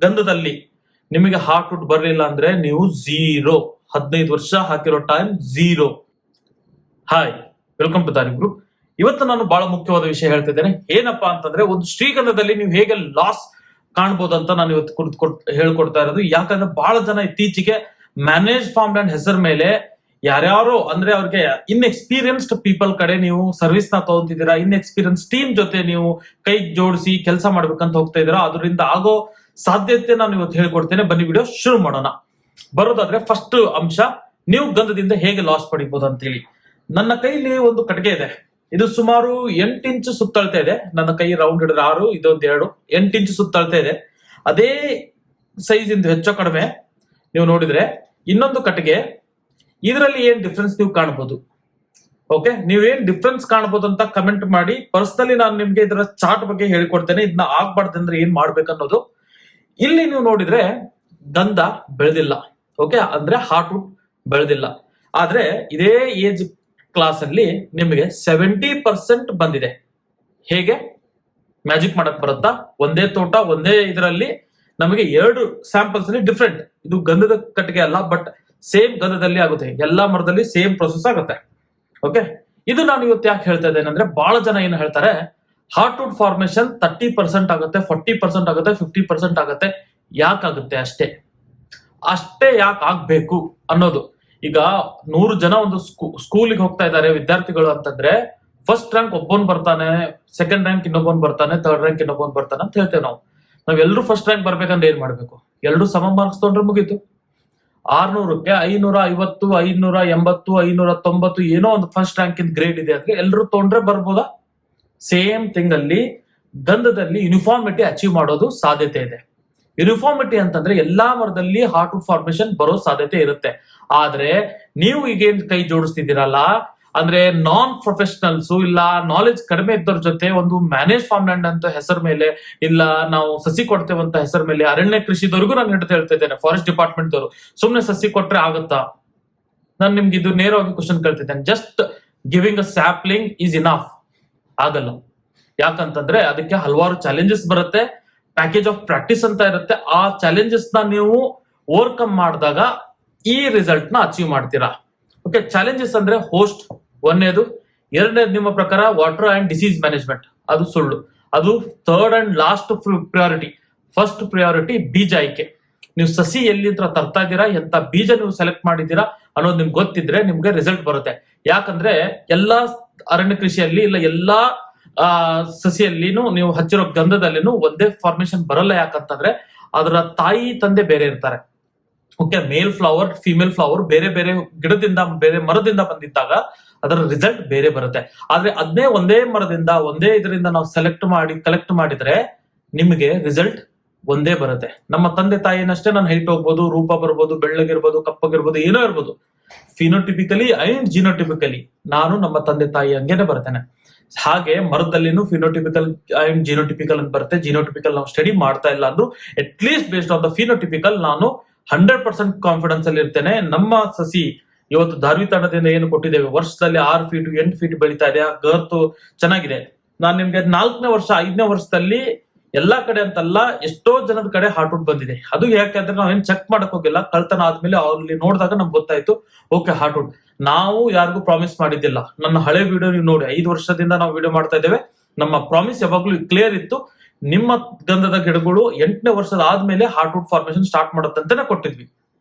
ಗಂಧದಲ್ಲಿ ನಿಮಗೆ heart wood ಬರಲಿಲ್ಲ ಅಂದ್ರೆ ನೀವು 0. 15 ವರ್ಷ ಹಾಕಿರೋ ಟೈಮ್ 0. ಹಾಯ್, ವೆಲ್ಕಮ್ ಟು ದಾರಿ ಗ್ರೂಪ್. ಇವತ್ತು ನಾನು ಬಹಳ ಮುಖ್ಯವಾದ ವಿಷಯ ಹೇಳ್ತಿದ್ದೇನೆ. ಏನಪ್ಪಾ ಅಂತಂದ್ರೆ, ಒಂದು ಶ್ರೀಗಂಧದಲ್ಲಿ ನೀವು ಹೇಗೆ ಲಾಸ್ ಕಾಣ್ಬೋದಂತ ನಾನು ಇವತ್ತು ಹೇಳ್ಕೊಡ್ತಾ ಇರೋದು. ಯಾಕಂದ್ರೆ ಬಹಳ ಜನ ಇತ್ತೀಚೆಗೆ ಮ್ಯಾನೇಜ್ ಫಾರ್ಮ್ ಲ್ಯಾಂಡ್ ಹೆಸರು ಮೇಲೆ ಯಾರ್ಯಾರೋ ಅಂದ್ರೆ ಅವ್ರಿಗೆ ಇನ್ಎಕ್ಸ್ಪೀರಿಯನ್ಸ್ಡ್ ಪೀಪಲ್ ಕಡೆ ನೀವು ಸರ್ವಿಸ್ ನ ತಗೊಂತಿದ್ದೀರಾ, ಇನ್ಎಕ್ಸ್ಪೀರಿಯನ್ಸ್ ಟೀಮ್ ಜೊತೆ ನೀವು ಕೈ ಜೋಡಿಸಿ ಕೆಲಸ ಮಾಡ್ಬೇಕಂತ ಹೋಗ್ತಾ ಇದ್ದೀರಾ. ಅದರಿಂದ ಆಗೋ ಸಾಧ್ಯತೆ ನಾನು ಇವತ್ತು ಹೇಳ್ಕೊಡ್ತೇನೆ. ಬನ್ನಿ ವಿಡಿಯೋ ಶುರು ಮಾಡೋಣ. ಬರೋದಾದ್ರೆ ಫಸ್ಟ್ ಅಂಶ, ನೀವು ಗಂಧದಿಂದ ಹೇಗೆ ಲಾಸ್ ಪಡಿಬಹುದು ಅಂತ ಹೇಳಿ. ನನ್ನ ಕೈಲಿ ಒಂದು ಕಟ್ಟಿಗೆ ಇದೆ. ಇದು ಸುಮಾರು 8 ಇಂಚು ಸುತ್ತಳತೆ ಇದೆ. ನನ್ನ ಕೈ ರೌಂಡ್ ಹಿಡಿದ್ರೆ 6, ಇದೊಂದು 2, 8 ಇಂಚು ಸುತ್ತಳತೆ ಇದೆ. ಅದೇ ಸೈಜ್ ಇಂದ ಹೆಚ್ಚು ಕಡಿಮೆ ನೀವು ನೋಡಿದ್ರೆ ಇನ್ನೊಂದು ಕಟ್ಟಿಗೆ, ಇದರಲ್ಲಿ ಏನ್ ಡಿಫ್ರೆನ್ಸ್ ನೀವು ಕಾಣಬಹುದು. ಓಕೆ, ನೀವೇನ್ ಡಿಫ್ರೆನ್ಸ್ ಕಾಣಬಹುದು ಅಂತ ಕಮೆಂಟ್ ಮಾಡಿ. ಪರ್ಸನಲಿ ನಾನು ನಿಮ್ಗೆ ಇದರ ಚಾರ್ಟ್ ಬಗ್ಗೆ ಹೇಳ್ಕೊಡ್ತೇನೆ. ಇದನ್ನ ಆಗ್ಬಾರ್ದಂದ್ರೆ ಏನ್ ಮಾಡ್ಬೇಕನ್ನೋದು. ಇಲ್ಲಿ ನೀವು ನೋಡಿದ್ರೆ ಗಂಧ ಬೆಳೆದಿಲ್ಲ. ಓಕೆ, ಅಂದ್ರೆ ಹಾರ್ಟ್ ವುಡ್ ಬೆಳೆದಿಲ್ಲ. ಆದ್ರೆ ಇದೇ ಏಜ್ ಕ್ಲಾಸ್ ಅಲ್ಲಿ ನಿಮಗೆ 70% ಬಂದಿದೆ. ಹೇಗೆ ಮ್ಯಾಜಿಕ್ ಮಾಡಕ್ ಬರುತ್ತಾ? ಒಂದೇ ತೋಟ, ಒಂದೇ ಇದರಲ್ಲಿ ನಮಗೆ 2 ಸ್ಯಾಂಪಲ್ಸ್ ಅಲ್ಲಿ ಡಿಫ್ರೆಂಟ್. ಇದು ಗಂಧದ ಕಟ್ಟಿಗೆ ಅಲ್ಲ, ಬಟ್ ಸೇಮ್ ಗಂಧದಲ್ಲಿ ಆಗುತ್ತೆ. ಎಲ್ಲಾ ಮರದಲ್ಲಿ ಸೇಮ್ ಪ್ರೊಸೆಸ್ ಆಗುತ್ತೆ. ಓಕೆ, ಇದು ನಾನು ಇವತ್ತು ಯಾಕೆ ಹೇಳ್ತಾ ಇದ್ದೇನೆ ಅಂದ್ರೆ, ಬಹಳ ಜನ ಏನು ಹೇಳ್ತಾರೆ, ಹಾರ್ಟ್ ವುಡ್ ಫಾರ್ಮೇಶನ್ 30% ಆಗುತ್ತೆ, 40% ಆಗುತ್ತೆ, 50% ಆಗುತ್ತೆ. ಯಾಕಾಗುತ್ತೆ ಅಷ್ಟೇ ಯಾಕೆ ಆಗ್ಬೇಕು ಅನ್ನೋದು. ಈಗ 100 ಜನ ಒಂದು ಸ್ಕೂಲಿಗೆ ಹೋಗ್ತಾ ಇದ್ದಾರೆ ವಿದ್ಯಾರ್ಥಿಗಳು ಅಂತಂದ್ರೆ, ಫಸ್ಟ್ ರ್ಯಾಂಕ್ ಒಬ್ಬನ್ ಬರ್ತಾನೆ, ಸೆಕೆಂಡ್ ರ್ಯಾಂಕ್ ಇನ್ನೊಬ್ಬನ್ ಬರ್ತಾನೆ, ಥರ್ಡ್ ರ್ಯಾಂಕ್ ಇನ್ನೊಬ್ಬನ್ ಬರ್ತಾನೆ ಅಂತ ಹೇಳ್ತೇವೆ ನಾವು. ನಾವೆಲ್ಲರೂ ಫಸ್ಟ್ ರ್ಯಾಂಕ್ ಬರ್ಬೇಕಂದ್ರೆ ಏನ್ ಮಾಡ್ಬೇಕು? ಎಲ್ಲರೂ ಸಮ ಮಾರ್ಕ್ಸ್ ತಗೊಂಡ್ರೆ ಮುಗೀತು. 600ಕ್ಕೆ 550, 580, 590 ಏನೋ ಒಂದು ಫಸ್ಟ್ ರ್ಯಾಂಕ್ ಇನ್ ಗ್ರೇಡ್ ಇದೆ ಅಂದ್ರೆ ಎಲ್ಲರೂ ತಗೊಂಡ್ರೆ ಬರ್ಬೋದಾ? ಸೇಮ್ ಥಿಂಗ್ ಅಲ್ಲಿ ಗಂಧದಲ್ಲಿ ಯೂನಿಫಾರ್ಮಿಟಿ ಅಚೀವ್ ಮಾಡೋದು ಸಾಧ್ಯತೆ ಇದೆ. ಯೂನಿಫಾರ್ಮಿಟಿ ಅಂತಂದ್ರೆ ಎಲ್ಲಾ ಮರದಲ್ಲಿ ಹಾರ್ಟ್ ವುಡ್ ಫಾರ್ಮೇಶನ್ ಬರೋ ಸಾಧ್ಯತೆ ಇರುತ್ತೆ. ಆದ್ರೆ ನೀವು ಈಗೇನ್ ಕೈ ಜೋಡಿಸ್ತಿದ್ದೀರಲ್ಲ, ಅಂದ್ರೆ ನಾನ್ ಪ್ರೊಫೆಷನಲ್ಸ್ ಇಲ್ಲ ನಾಲೆಜ್ ಕಡಿಮೆ ಇದ್ದವ್ರ ಜೊತೆ ಒಂದು ಮ್ಯಾನೇಜ್ ಫಾರ್ಮ್ ಲ್ಯಾಂಡ್ ಅಂತ ಹೆಸರು ಮೇಲೆ, ಇಲ್ಲ ನಾವು ಸಸಿ ಕೊಡ್ತೇವೆ ಅಂತ ಹೆಸರು ಮೇಲೆ, ಅರಣ್ಯ ಕೃಷಿದವ್ರಿಗೂ ನಾನು ಹೇಳ್ತಾ ಇದ್ದೇನೆ, ಫಾರೆಸ್ಟ್ ಡಿಪಾರ್ಟ್ಮೆಂಟ್ ದವರು ಸುಮ್ನೆ ಸಸಿ ಕೊಟ್ರೆ ಆಗುತ್ತಾ? ನಾನು ನಿಮ್ಗೆ ಇದು ನೇರವಾಗಿ ಕ್ವಶನ್ ಕೇಳ್ತಿದ್ದೇನೆ. Just giving a sapling is enough ಆಗಲ್ಲ. ಯಾಕಂತಂದ್ರೆ ಅದಕ್ಕೆ ಹಲವಾರು ಚಾಲೆಂಜಸ್ ಬರುತ್ತೆ. ಪ್ಯಾಕೇಜ್ ಆಫ್ ಪ್ರಾಕ್ಟೀಸ್ ಅಂತ ಇರುತ್ತೆ. ಆ ಚಾಲೆಂಜಸ್ ನ ನೀವು ಓವರ್ಕಮ್ ಮಾಡಿದಾಗ ಈ ರಿಸಲ್ಟ್ ನ ಅಚೀವ್ ಮಾಡ್ತೀರಾ. ಓಕೆ, ಚಾಲೆಂಜಸ್ ಅಂದ್ರೆ ಹೋಸ್ಟ್ ಒಂದೇದು, ಎರಡನೇದು ನಿಮ್ಮ ಪ್ರಕಾರ ವಾಟರ್ ಅಂಡ್ ಡಿಸೀಸ್ ಮ್ಯಾನೇಜ್ಮೆಂಟ್, ಅದು ಸುಳ್ಳು. ಅದು third and last priority. First priority ಬೀಜ ಆಯ್ಕೆ. ನೀವು ಸಸಿ ಎಲ್ಲಿಂದ ತರ್ತಾ ಇದ್ದೀರಾ, ಎಂತ ಬೀಜ ನೀವು ಸೆಲೆಕ್ಟ್ ಮಾಡಿದ್ದೀರಾ ಅನ್ನೋದು ನಿಮ್ಗೆ ಗೊತ್ತಿದ್ರೆ ನಿಮ್ಗೆ ರಿಸಲ್ಟ್ ಬರುತ್ತೆ. ಯಾಕಂದ್ರೆ ಎಲ್ಲಾ ಅರಣ್ಯ ಕೃಷಿಯಲ್ಲಿ ಇಲ್ಲ ಎಲ್ಲಾ ಸಸಿಯಲ್ಲಿನೂ ನೀವು ಹಚ್ಚಿರೋ ಗಂಧದಲ್ಲಿನೂ ಒಂದೇ ಫಾರ್ಮೇಶನ್ ಬರಲ್ಲ. ಯಾಕಂತಂದ್ರೆ ಅದರ ತಾಯಿ ತಂದೆ ಬೇರೆ ಇರ್ತಾರೆ. ಓಕೆ, ಮೇಲ್ ಫ್ಲವರ್, ಫಿಮೇಲ್ ಫ್ಲವರ್ ಬೇರೆ ಬೇರೆ ಗಿಡದಿಂದ, ಬೇರೆ ಮರದಿಂದ ಬಂದಿದ್ದಾಗ ಅದರ ರಿಸಲ್ಟ್ ಬೇರೆ ಬರುತ್ತೆ. ಆದ್ರೆ ಅದನ್ನೇ ಒಂದೇ ಮರದಿಂದ, ಒಂದೇ ಇದರಿಂದ ನಾವು ಕಲೆಕ್ಟ್ ಮಾಡಿದ್ರೆ ನಿಮಗೆ ರಿಸಲ್ಟ್ ಒಂದೇ ಬರುತ್ತೆ. ನಮ್ಮ ತಂದೆ ತಾಯಿನಷ್ಟೇ ನಾನು ಹೈಟ್ ಹೋಗ್ಬೋದು, ರೂಪ ಬರ್ಬೋದು, ಬೆಳ್ಳಗಿರ್ಬೋದು, ಕಪ್ಪಗಿರ್ಬೋದು, ಏನೋ ಇರ್ಬೋದು. ಫಿನೋಟಿಪಿಕಲಿ ಅಂಡ್ ಜಿನೋಟಿಪಿಕಲಿ ನಾನು ನಮ್ಮ ತಂದೆ ತಾಯಿ ಹಂಗೇನೆ ಬರ್ತೇನೆ. ಹಾಗೆ ಮರದಲ್ಲಿನೂ ಫಿನೋಟಿಪಿಕಲ್ ಅಂಡ್ ಜಿನೋಟಿಪಿಕಲ್ ಅಂತ ಬರುತ್ತೆ. ಜಿನೋಟಿಪಿಕಲ್ ನಾವು ಸ್ಟಡಿ ಮಾಡ್ತಾ ಇಲ್ಲ ಅಂದ್ರೂ at least based on the phenotypical ನಾನು 100% ಕಾನ್ಫಿಡೆನ್ಸ್ ಅಲ್ಲಿ ಇರ್ತೇನೆ. ನಮ್ಮ ಸಸಿ ಇವತ್ತು ಧಾರ್ವಿ ತಂಡದಿಂದ ಏನು ಕೊಟ್ಟಿದ್ದೇವೆ, ವರ್ಷದಲ್ಲಿ 6 ಫೀಟ್ 8 ಫೀಟ್ ಬೆಳೀತಾ ಇದೆ. ಗರ್ತು ಚೆನ್ನಾಗಿದೆ. ನಾನು ನಿಮ್ಗೆ 4ನೇ ವರ್ಷ 5ನೇ ವರ್ಷದಲ್ಲಿ ಎಲ್ಲಾ ಕಡೆ ಅಂತಲ್ಲ, ಎಷ್ಟೋ ಜನದ ಕಡೆ ಹಾರ್ಟ್ ವುಡ್ ಬಂದಿದೆ. ಅದು ಯಾಕಂದ್ರೆ ನಾವೇನ್ ಚೆಕ್ ಮಾಡಕ್ ಹೋಗಿಲ್ಲ. ಕಳ್ತನ ಆದ್ಮೇಲೆ ಅಲ್ಲಿ ನೋಡಿದಾಗ ನಮ್ಗೆ ಗೊತ್ತಾಯ್ತು, ಓಕೆ ಹಾರ್ಟ್ ವುಡ್. ನಾವು ಯಾರಿಗೂ ಪ್ರಾಮಿಸ್ ಮಾಡಿದ್ದಿಲ್ಲ. ನನ್ನ ಹಳೆ ವಿಡಿಯೋ ನೀವು ನೋಡಿ, 5 ವರ್ಷದಿಂದ ನಾವು ವಿಡಿಯೋ ಮಾಡ್ತಾ ಇದ್ದೇವೆ. ನಮ್ಮ ಪ್ರಾಮಿಸ್ ಯಾವಾಗ್ಲೂ ಕ್ಲಿಯರ್ ಇತ್ತು. ನಿಮ್ಮ ಗಂಧದ ಗಿಡಗಳು 8ನೇ ವರ್ಷದ ಆದ್ಮೇಲೆ ಹಾರ್ಟ್ ವುಡ್ ಫಾರ್ಮೇಶನ್ ಸ್ಟಾರ್ಟ್ ಮಾಡುತ್ತಂತಾನೆ ಕೊಟ್ಟಿದ್ವಿ.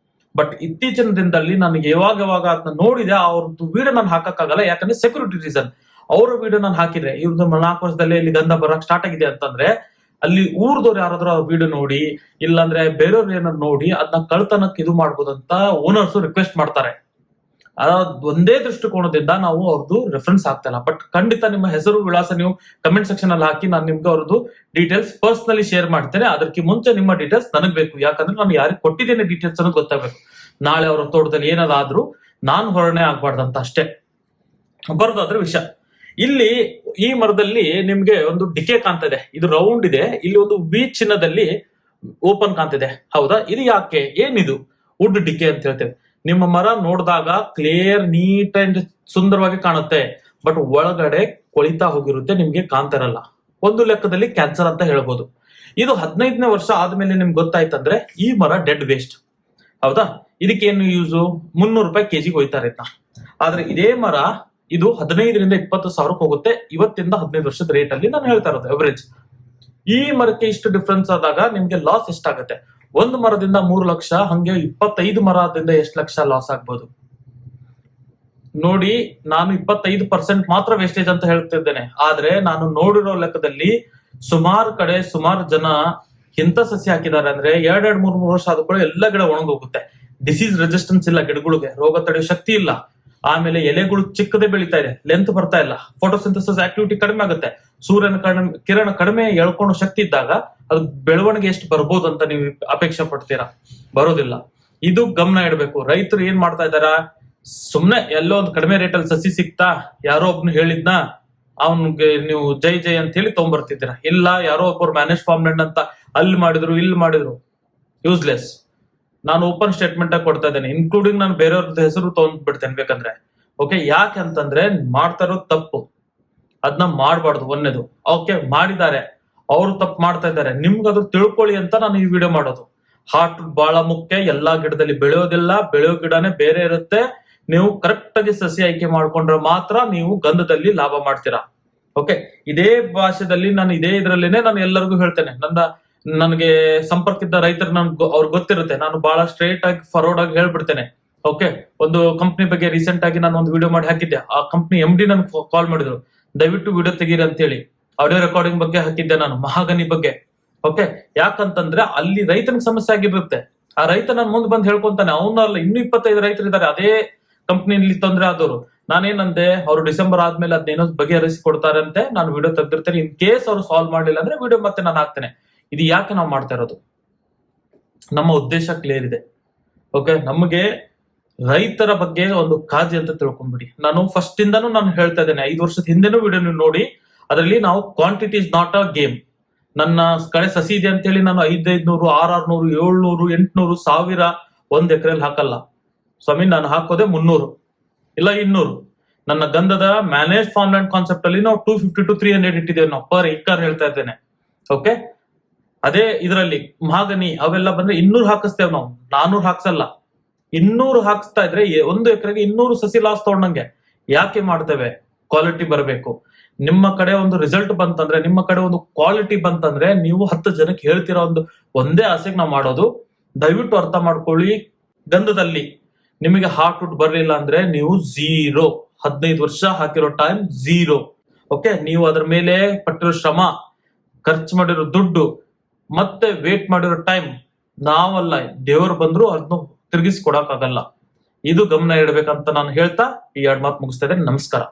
ಬಟ್ ಇತ್ತೀಚಿನ ದಿನದಲ್ಲಿ ನನಗೆ ಯಾವಾಗ ಅದನ್ನ ನೋಡಿದೆ, ಅವ್ರದ್ದು ವಿಡಿಯೋ ನಾನು ಹಾಕಕ್ಕಾಗಲ್ಲ. ಯಾಕಂದ್ರೆ ಸೆಕ್ಯೂರಿಟಿ ರೀಸನ್. ಅವರ ವಿಡಿಯೋ ನಾನು ಹಾಕಿದ್ರೆ ಇವ್ರದ್ದು 4 ವರ್ಷದಲ್ಲಿ ಇಲ್ಲಿ ಗಂಧ ಬರಕ್ ಸ್ಟಾರ್ಟ್ ಆಗಿದೆ ಅಂತಂದ್ರೆ, ಅಲ್ಲಿ ಊರ್ದವ್ರು ಯಾರಾದ್ರೂ ಆ ವಿಡಿಯೋ ನೋಡಿ, ಇಲ್ಲಾಂದ್ರೆ ಬೇರೆಯವ್ರು ಏನಾದ್ರು ನೋಡಿ ಅದನ್ನ ಕಳ್ತನಕ್ಕೆ ಇದು ಮಾಡ್ಬೋದಂತ ಓನರ್ಸ್ ರಿಕ್ವೆಸ್ಟ್ ಮಾಡ್ತಾರೆ. ಒಂದೇ ದೃಷ್ಟಿಕೋನದಿಂದ ನಾವು ಅವ್ರದ್ದು ರೆಫರೆನ್ಸ್ ಆಗ್ತಾ ಇಲ್ಲ. ಬಟ್ ಖಂಡಿತ ನಿಮ್ಮ ಹೆಸರು ವಿಳಾಸ ನೀವು ಕಮೆಂಟ್ ಸೆಕ್ಷನ್ ಅಲ್ಲಿ ಹಾಕಿ, ನಾನು ನಿಮ್ಗೆ ಅವ್ರದ್ದು ಡೀಟೇಲ್ಸ್ ಪರ್ಸನಲಿ ಶೇರ್ ಮಾಡ್ತೇನೆ. ಅದಕ್ಕೆ ಮುಂಚೆ ನಿಮ್ಮ ಡೀಟೇಲ್ಸ್ ನನಗೆ ಬೇಕು. ಯಾಕಂದ್ರೆ ನಾನು ಯಾರಿಗೆ ಕೊಟ್ಟಿದ್ದೇನೆ ಡೀಟೇಲ್ಸ್ ಅನ್ನೋದು ಗೊತ್ತಾಗಬೇಕು. ನಾಳೆ ಅವರ ತೋಟದಲ್ಲಿ ಏನಾದ್ರೂ ನಾನು ಹೊರಗಡೆ ಆಗ್ಬಾರ್ದಂತ ಅಷ್ಟೇ. ಬರೋದಾದ್ರೆ ವಿಷಯ, ಇಲ್ಲಿ ಈ ಮರದಲ್ಲಿ ನಿಮ್ಗೆ ಒಂದು ಡಿಕೆ ಕಾಣ್ತಾ ಇದೆ. ಇದು ರೌಂಡ್ ಇದೆ. ಇಲ್ಲಿ ಒಂದು ವಿ ಚಿಹ್ನದಲ್ಲಿ ಓಪನ್ ಕಾಣ್ತಿದೆ. ಹೌದಾ? ಇದು ಯಾಕೆ? ಏನಿದು? ವುಡ್ ಡಿಕೆ ಅಂತ ಹೇಳ್ತೇವೆ. ನಿಮ್ಮ ಮರ ನೋಡಿದಾಗ ಕ್ಲಿಯರ್, ನೀಟ್ ಅಂಡ್ ಸುಂದರವಾಗಿ ಕಾಣುತ್ತೆ. ಬಟ್ ಒಳಗಡೆ ಕೊಳಿತಾ ಹೋಗಿರುತ್ತೆ, ನಿಮ್ಗೆ ಕಾಣ್ತಿರಲ್ಲ. ಒಂದು ಲೆಕ್ಕದಲ್ಲಿ ಕ್ಯಾನ್ಸರ್ ಅಂತ ಹೇಳ್ಬೋದು. ಇದು 15ನೇ ವರ್ಷ ಆದ್ಮೇಲೆ ನಿಮ್ಗೆ ಗೊತ್ತಾಯ್ತಂದ್ರೆ ಈ ಮರ ಡೆಡ್ ವೇಸ್ಟ್. ಹೌದಾ? ಇದಕ್ಕೇನು ಯೂಸು? 300 ರೂಪಾಯಿ ಕೆಜಿಗೆ ಹೋಯ್ತಾರೆ ಇದನ್ನ. ಆದ್ರೆ ಇದೇ ಮರ ಇದು 15ರಿಂದ 20 ಸಾವಿರಕ್ಕೆ ಹೋಗುತ್ತೆ ಇವತ್ತಿಂದ 15 ವರ್ಷದ ರೇಟ್ ಅಲ್ಲಿ ನಾನು ಹೇಳ್ತಾ ಇರೋದು ಎವರೇಜ್. ಈ ಮರಕ್ಕೆ ಇಷ್ಟು ಡಿಫ್ರೆನ್ಸ್ ಆದಾಗ ನಿಮ್ಗೆ ಲಾಸ್ ಎಷ್ಟಾಗುತ್ತೆ? ಒಂದು ಮರದಿಂದ 3 ಲಕ್ಷ, ಹಂಗೆ 25 ಮರದಿಂದ ಎಷ್ಟು ಲಕ್ಷ ಲಾಸ್ ಆಗ್ಬೋದು ನೋಡಿ. ನಾನು 25% ಮಾತ್ರ ವೇಸ್ಟೇಜ್ ಅಂತ ಹೇಳ್ತಿದ್ದೇನೆ. ಆದ್ರೆ ನಾನು ನೋಡಿರೋ ಲೆಕ್ಕದಲ್ಲಿ ಸುಮಾರು ಕಡೆ ಸುಮಾರು ಜನ ಎಂತ ಸಸಿ ಹಾಕಿದ್ದಾರೆ ಅಂದ್ರೆ 2-3 ವರ್ಷ ಆದ ಕೂಡ ಎಲ್ಲ ಗಿಡ ಒಣಗೋಗುತ್ತೆ. ಡಿಸೀಸ್ ರೆಸಿಸ್ಟೆನ್ಸ್ ಇಲ್ಲ ಗಿಡಗಳಿಗೆ, ರೋಗ ತಡೆಯೋ ಶಕ್ತಿ ಇಲ್ಲ. ಆಮೇಲೆ ಎಲೆಗಳು ಚಿಕ್ಕದೇ ಬೆಳೀತಾ ಇದೆ, ಲೆಂತ್ ಬರ್ತಾ ಇಲ್ಲ, ಫೋಟೋಸಿಂಥಸಿಸ್ ಆಕ್ಟಿವಿಟಿ ಕಡಿಮೆ ಆಗುತ್ತೆ. ಸೂರ್ಯನ ಕಿರಣ ಕಡಿಮೆ ಎಳ್ಕೊಳ್ಳೋ ಶಕ್ತಿ ಇದ್ದಾಗ ಅದು ಬೆಳವಣಿಗೆ ಎಷ್ಟು ಬರ್ಬೋದು ಅಂತ ನೀವು ಅಪೇಕ್ಷೆ ಪಡ್ತೀರಾ? ಬರೋದಿಲ್ಲ. ಇದು ಗಮನ ಇಡಬೇಕು. ರೈತರು ಏನ್ ಮಾಡ್ತಾ ಇದಾರ, ಸುಮ್ನೆ ಎಲ್ಲೋ ಒಂದು ಕಡಿಮೆ ರೇಟಲ್ಲಿ ಸಸಿ ಸಿಕ್ತಾ, ಯಾರೋ ಒಬ್ನು ಹೇಳಿದ್ನ ಅವನ್ಗೆ ನೀವು ಜೈ ಜೈ ಅಂತ ಹೇಳಿ ತಗೊಂಡ್ಬರ್ತಿದ್ದೀರಾ. ಇಲ್ಲ, ಯಾರೋ ಒಬ್ಬರು ಮ್ಯಾನೇಜ್ ಫಾರ್ಮ್ಲೆಂಡ್ ಅಂತ ಅಲ್ಲಿ ಮಾಡಿದ್ರು ಇಲ್ಲಿ ಮಾಡಿದ್ರು, ಯೂಸ್ಲೆಸ್. ನಾನು ಓಪನ್ ಸ್ಟೇಟ್ಮೆಂಟ್ ಆಗಿ ಕೊಡ್ತಾ ಇದ್ದೇನೆ, ಇನ್ಕ್ಲೂಡಿಂಗ್ ನಾನು ಬೇರೆಯವ್ರದ್ದು ಹೆಸರು ತಗೊಂಡ್ಬಿಡ್ತೇನೆ ಬೇಕಂದ್ರೆ. ಓಕೆ, ಯಾಕೆ ಅಂತಂದ್ರೆ ಮಾಡ್ತಾ ಇರೋದು ತಪ್ಪು, ಅದನ್ನ ಮಾಡಬಾರ್ದು. ಒಂದೇದು ಓಕೆ, ಮಾಡಿದ್ದಾರೆ, ಅವರು ತಪ್ಪು ಮಾಡ್ತಾ ಇದ್ದಾರೆ, ನಿಮ್ಗದು ತಿಳ್ಕೊಳ್ಳಿ ಅಂತ ನಾನು ಈ ವಿಡಿಯೋ ಮಾಡೋದು. ಹಾರ್ಟ್ ಬಹಳ ಮುಖ್ಯ. ಎಲ್ಲಾ ಗಿಡದಲ್ಲಿ ಬೆಳೆಯೋದಿಲ್ಲ, ಬೆಳೆಯೋ ಗಿಡನೇ ಬೇರೆ ಇರುತ್ತೆ. ನೀವು ಕರೆಕ್ಟ್ ಆಗಿ ಸಸಿ ಆಯ್ಕೆ ಮಾಡ್ಕೊಂಡ್ರೆ ಮಾತ್ರ ನೀವು ಗಂಧದಲ್ಲಿ ಲಾಭ ಮಾಡ್ತೀರಾ. ಓಕೆ, ಇದೇ ಭಾಷೆದಲ್ಲಿ ನಾನು ಇದೇ ಇದ್ರಲ್ಲೇನೆ ನಾನು ಎಲ್ಲರಿಗೂ ಹೇಳ್ತೇನೆ. ನನಗೆ ಸಂಪರ್ಕ ಇದ್ದ ರೈತರು ಅವ್ರಿಗೆ ಗೊತ್ತಿರುತ್ತೆ, ನಾನು ಬಹಳ ಸ್ಟ್ರೇಟ್ ಆಗಿ ಫಾರ್ವರ್ಡ್ ಆಗಿ ಹೇಳ್ಬಿಡ್ತೇನೆ. ಓಕೆ, ಒಂದು ಕಂಪ್ನಿ ಬಗ್ಗೆ ರೀಸೆಂಟ್ ಆಗಿ ನಾನು ಒಂದು ವಿಡಿಯೋ ಮಾಡಿ ಹಾಕಿದ್ದೆ. ಆ ಕಂಪ್ನಿ MD ನನ್ಗೆ ಕಾಲ್ ಮಾಡಿದ್ರು, ದಯವಿಟ್ಟು ವಿಡಿಯೋ ತೆಗೀರಿ ಅಂತ ಹೇಳಿ. ಆಡಿಯೋ ರೆಕಾರ್ಡಿಂಗ್ ಬಗ್ಗೆ ಹಾಕಿದ್ದೆ ನಾನು, ಮಹಾಗನಿ ಬಗ್ಗೆ. ಓಕೆ, ಯಾಕಂತಂದ್ರೆ ಅಲ್ಲಿ ರೈತನಿಗೆ ಸಮಸ್ಯೆ ಆಗಿರುತ್ತೆ. ಆ ರೈತ ನನ್ ಮುಂದೆ ಬಂದು ಹೇಳ್ಕೊಂತಾನೆ, ಅವನಲ್ಲ ಇನ್ನೂ 25 ರೈತರು ಇದ್ದಾರೆ ಅದೇ ಕಂಪ್ನಿಯಲ್ಲಿ ತೊಂದರೆ ಆದವರು. ನಾನೇನಂದೆ, ಅವ್ರು ಡಿಸೆಂಬರ್ ಆದ್ಮೇಲೆ ಅದೇನೋ ಬಗೆಹರಿಸಿ ಕೊಡ್ತಾರೆ ಅಂತೆ. ನಾನು ವಿಡಿಯೋ ತೆಗ್ದಿರ್ತೇನೆ. ಇನ್ ಕೇಸ್ ಅವ್ರು ಸಾಲ್ವ್ ಮಾಡಿಲ್ಲ ಅಂದ್ರೆ ವಿಡಿಯೋ ಮತ್ತೆ ನಾನು ಹಾಕ್ತೇನೆ. ಇದು ಯಾಕೆ ನಾವು ಮಾಡ್ತಾ ಇರೋದು? ನಮ್ಮ ಉದ್ದೇಶ ಕ್ಲಿಯರ್ ಇದೆ. ಓಕೆ, ನಮಗೆ ರೈತರ ಬಗ್ಗೆ ಒಂದು ಕಾಳಜಿ ಅಂತ ತಿಳ್ಕೊಂಡ್ಬಿಡಿ. ನಾನು ಫಸ್ಟ್ ಇಂದಾನು ನಾನು ಹೇಳ್ತಾ ಇದ್ದೇನೆ, 5 ವರ್ಷದ ಹಿಂದೆನೂ ವಿಡಿಯೋ ನೀವು ನೋಡಿ. ಅದರಲ್ಲಿ ನಾವು quantity is not a game. ನನ್ನ ಕಡೆ ಸಸಿ ಇದೆ ಅಂತ ಹೇಳಿ ನಾನು 500, 600, 700, 800, 1000 ಒಂದ್ ಎಕರೆಯಲ್ಲಿ ಹಾಕಲ್ಲ ಸ್ವಾಮಿ. ನಾನು ಹಾಕೋದೆ 300 ಇಲ್ಲ 200. ನನ್ನ ಗಂಧದ ಮ್ಯಾನೇಜ್ ಫಾರ್ಮ್ಲ್ಯಾಂಡ್ ಕಾನ್ಸೆಪ್ಟ್ ಅಲ್ಲಿ ನಾವು 250 to 300 ಇಟ್ಟಿದ್ದೇವೆ ನಾವು ಪರ್ ಏಕರ್, ಹೇಳ್ತಾ ಇದ್ದೇನೆ. ಓಕೆ, ಅದೇ ಇದರಲ್ಲಿ ಮಹಾಗನಿ ಅವೆಲ್ಲ ಬಂದ್ರೆ 200 ಹಾಕಿಸ್ತೇವೆ ನಾವು, 400 ಹಾಕ್ಸಲ್ಲ. 200 ಹಾಕ್ಸ್ತಾ ಇದ್ರೆ 1 ಎಕರೆಗೆ 200 ಸಸಿ ಲಾಸ್ ತಗೊಂಡಂಗೆ. ಯಾಕೆ ಮಾಡ್ತೇವೆ? ಕ್ವಾಲಿಟಿ ಬರಬೇಕು. ನಿಮ್ಮ ಕಡೆ ಒಂದು ರಿಸಲ್ಟ್ ಬಂತಂದ್ರೆ, ನಿಮ್ಮ ಕಡೆ ಒಂದು ಕ್ವಾಲಿಟಿ ಬಂತಂದ್ರೆ ನೀವು 10 ಜನಕ್ಕೆ ಹೇಳ್ತಿರೋ ಒಂದೇ ಆಸೆಗೆ ನಾವು ಮಾಡೋದು. ದಯವಿಟ್ಟು ಅರ್ಥ ಮಾಡ್ಕೊಳ್ಳಿ, ಗಂಧದಲ್ಲಿ ನಿಮಗೆ ಹಾರ್ಟ್ ವುಡ್ ಬರ್ಲಿಲ್ಲ ಅಂದ್ರೆ ನೀವು ಝೀರೋ. 15 ವರ್ಷ ಹಾಕಿರೋ ಟೈಮ್ ಝೀರೋ. ಓಕೆ, ನೀವು ಅದ್ರ ಮೇಲೆ ಪಟ್ಟಿರೋ ಶ್ರಮ, ಖರ್ಚು ಮಾಡಿರೋ ದುಡ್ಡು, ಮತ್ತೆ ವೇಟ್ ಮಾಡಿರೋ ಟೈಮ್ ನಾವಲ್ಲ, ದೇವರು ಬಂದ್ರು ಅದನ್ನು ತಿರುಗಿಸಿ ಕೊಡಕ್ಕಾಗಲ್ಲ. ಇದು ಗಮನ ಇಡಬೇಕಂತ ನಾನು ಹೇಳ್ತಾ ಈ 2 ಮಾತು ಮುಗಿಸ್ತಾ ಇದ್ದೇನೆ. ನಮಸ್ಕಾರ.